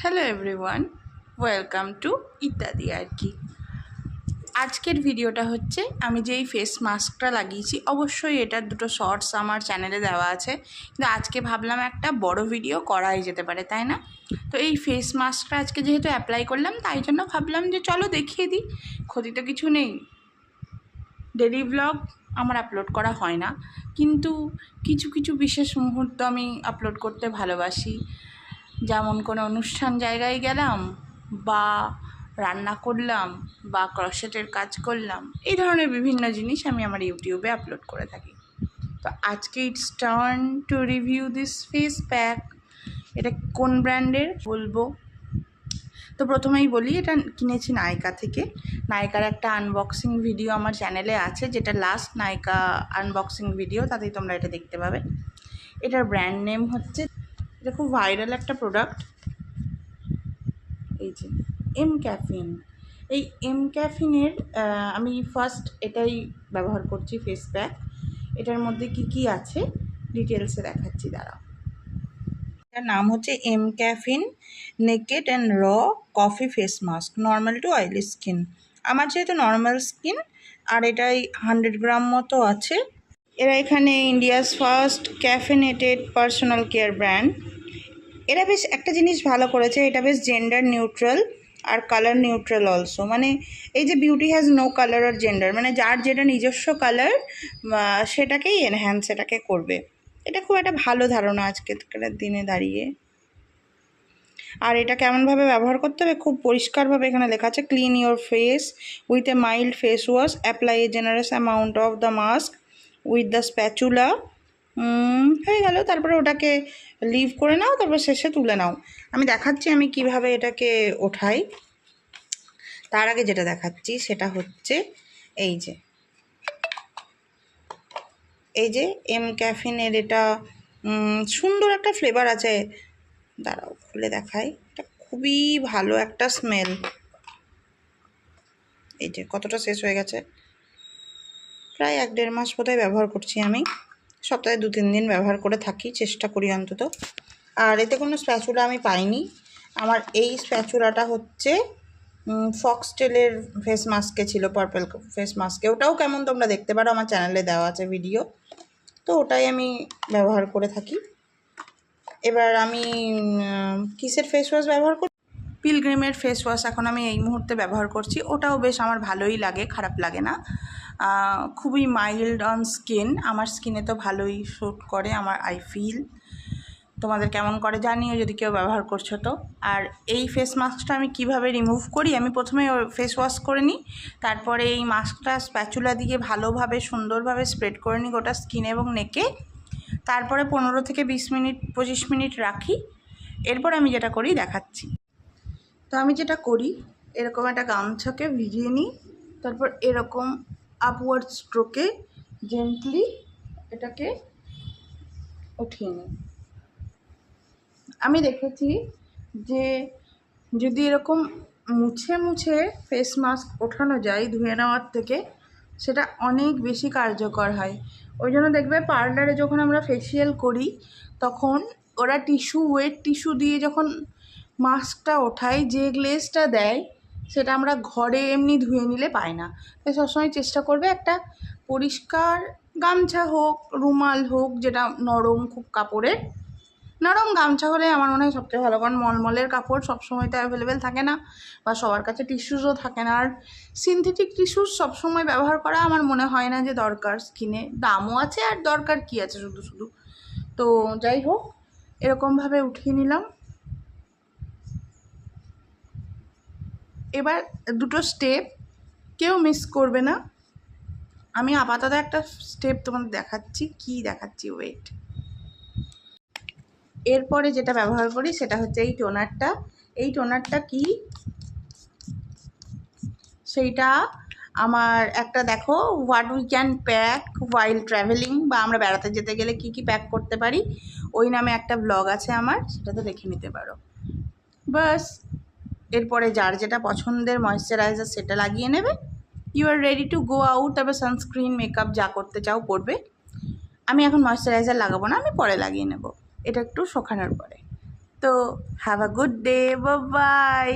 Hello everyone, welcome to ইত্যাদি আর কি। আজকের ভিডিওটা হচ্ছে আমি যেই ফেস মাস্কটা লাগিয়েছি, অবশ্যই এটার দুটো শর্টস আমার চ্যানেলে দেওয়া আছে, কিন্তু আজকে ভাবলাম একটা বড় ভিডিও করাই যেতে পারে, তাই না? তো এই ফেস মাস্কটা আজকে যেহেতু অ্যাপ্লাই করলাম, তাই জন্য ভাবলাম যে চলো দেখিয়ে দিই, ক্ষতি তো কিছু নেই। ডেলি ব্লগ আমার আপলোড করা হয় না, কিন্তু কিছু কিছু বিশেষ মুহূর্ত আমি আপলোড করতে ভালোবাসি। যেমন কোনো অনুষ্ঠান জায়গায় গেলাম, বা রান্না করলাম, বা ক্রোশেটের কাজ করলাম, এই ধরনের বিভিন্ন জিনিস আমি আমার ইউটিউবে আপলোড করে থাকি। তো আজকে it's turn to review this face pack. এটা কোন ব্র্যান্ডের বলবো। তো প্রথমেই বলি, এটা কিনেছি নাইকা থেকে। নাইকার একটা আনবক্সিং ভিডিও আমার চ্যানেলে আছে, যেটা লাস্ট নাইকা আনবক্সিং ভিডিও, তাতেই তোমরা এটা দেখতে পাবে। এটার ব্র্যান্ড নেম হচ্ছে, এটা খুব ভাইরাল একটা প্রোডাক্ট, এই যে এম ক্যাফিন। এই এম ক্যাফিনের আমি ফার্স্ট এটাই ব্যবহার করছি ফেস প্যাক। এটার মধ্যে কি কি আছে ডিটেলসে দেখাচ্ছি, দাঁড়াও। এটার নাম হচ্ছে mCaffeine naked and raw coffee face mask, normal to oily skin. আমার যেহেতু নর্মাল স্কিন, আর এটাই 100 গ্রাম মতো আছে। এরা এখানে India's first caffeinated personal care brand. এরা বেশ একটা জিনিস ভালো করেছে, এটা বেশ জেন্ডার নিউট্রাল আর কালার নিউট্রাল অলসো। মানে এই যে বিউটি হ্যাজ নো কালার আর জেন্ডার, মানে যার যেটা নিজস্ব কালার সেটাকেই এনহ্যান্স এটাকে করবে। এটা খুব একটা ভালো ধারণা আজকের দিনে দাঁড়িয়ে। আর এটা কেমনভাবে ব্যবহার করতে হবে, খুব পরিষ্কারভাবে এখানে লেখা আছে, clean your face with a mild face wash, apply A generous amount of the mask with the spatula. হয়ে গেল। তারপরে ওটাকে লিভ করে নাও, তারপর শেষে তুলে নাও। আমি দেখাচ্ছি আমি কিভাবে এটাকে ওঠাই। তার আগে যেটা দেখাচ্ছি সেটা হচ্ছে এই যে এম ক্যাফিনের এটা সুন্দর একটা ফ্লেভার আছে। দাঁড়াও খুলে দেখাই। এটা খুবই ভালো একটা স্মেল। এই যে কতটা শেষ হয়ে গেছে, প্রায় 1-1.5 মাস বোধহয় ব্যবহার করছি আমি। সপ্তাহে 2-3 দিন ব্যবহার করে থাকি, চেষ্টা করি অন্তত। আর এতে কোনো স্প্যাচুলা আমি পাইনি। আমার এই স্প্যাচুলাটা হচ্ছে ফক্সটেলের ফেস মাস্কে ছিল, পার্পল ফেস মাস্কে। ওটাও কেমন তোমরা দেখতে পারো, আমার চ্যানেলে দেওয়া আছে ভিডিও। তো ওটাই আমি ব্যবহার করে থাকি। এবার আমি কিসের ফেস ওয়াশ ব্যবহার করি, পিলগ্রিমের ফেস ওয়াশ এখন আমি এই মুহূর্তে ব্যবহার করছি। ওটাও বেশ আমার ভালোই লাগে, খারাপ লাগে না। খুবই মাইল্ড অন স্কিন, আমার স্কিনে তো ভালোই শ্যুট করে আমার, আই ফিল। তোমাদের কেমন করে জানিও যদি কেউ ব্যবহার করছো তো। আর এই ফেস মাস্কটা আমি কিভাবে রিমুভ করি, আমি প্রথমে ফেস ওয়াশ করে নিই, তারপরে এই মাস্কটা স্প্যাচুলা দিয়ে ভালোভাবে সুন্দরভাবে স্প্রেড করে নিই গোটা স্কিন এবং নেকে। তারপরে 15 থেকে 20 মিনিট 25 মিনিট রাখি। এরপর আমি যেটা করি দেখাচ্ছি। তো আমি যেটা করি, এরকম একটা গামছাকে ভিজিয়ে নিই, তারপর এরকম আপওয়ার্ড স্ট্রোকে জেন্টলি এটাকে উঠিয়ে নিই। আমি দেখেছি যে যদি এরকম মুছে মুছে ফেস মাস্ক ওঠানো যায় ধুয়ে নেওয়ার থেকে, সেটা অনেক বেশি কার্যকর হয়। ওই জন্য দেখবে পার্লারে যখন আমরা ফেসিয়াল করি, তখন ওরা ওয়েট টিস্যু দিয়ে যখন মাস্কটা ওঠায়, যে গ্লেজটা দেয় সেটা আমরা ঘরে এমনি ধুয়ে নিলে পাই না। তাই সবসময় চেষ্টা করবে একটা পরিষ্কার গামছা হোক, রুমাল হোক, যেটা নরম খুব কাপড়ের, নরম গামছা হলে আমার মনে হয় সবচেয়ে ভালো। কারণ মলমলের কাপড় সবসময় তো অ্যাভেলেবেল থাকে না, বা সবার কাছে টিস্যুসও থাকে না। আর সিনথেটিক টিস্যুস সবসময় ব্যবহার করা আমার মনে হয় না যে দরকার স্কিনে, দামও আছে আর দরকার কি আছে শুধু শুধু। তো যাই হোক, এরকমভাবে উঠিয়ে নিলাম। এবার দুটো স্টেপ কেউ মিস করবে না। আমি আপাতত একটা স্টেপ তোমাদের দেখাচ্ছি, কি দেখাচ্ছি, ওয়েট। এরপরে যেটা ব্যবহার করি সেটা হচ্ছে এই টোনারটা। এই টোনারটা কি, সেইটা আমার একটা, দেখো, what we can pack while travelling, বা আমরা বেড়াতে যেতে গেলে কি কি প্যাক করতে পারি, ওই নামে একটা ব্লগ আছে আমার, সেটাতে দেখে নিতে পারো। বাস, এরপরে যার যেটা পছন্দের ময়েশ্চারাইজার সেটা লাগিয়ে নেবে। You are ready to go out. তারপর সানস্ক্রিন, মেকআপ যা করতে চাও করবে। আমি এখন ময়েশ্চারাইজার লাগাবো না, আমি পরে লাগিয়ে নেব, এটা একটু শুকানোর পরে। তো have a good day, by.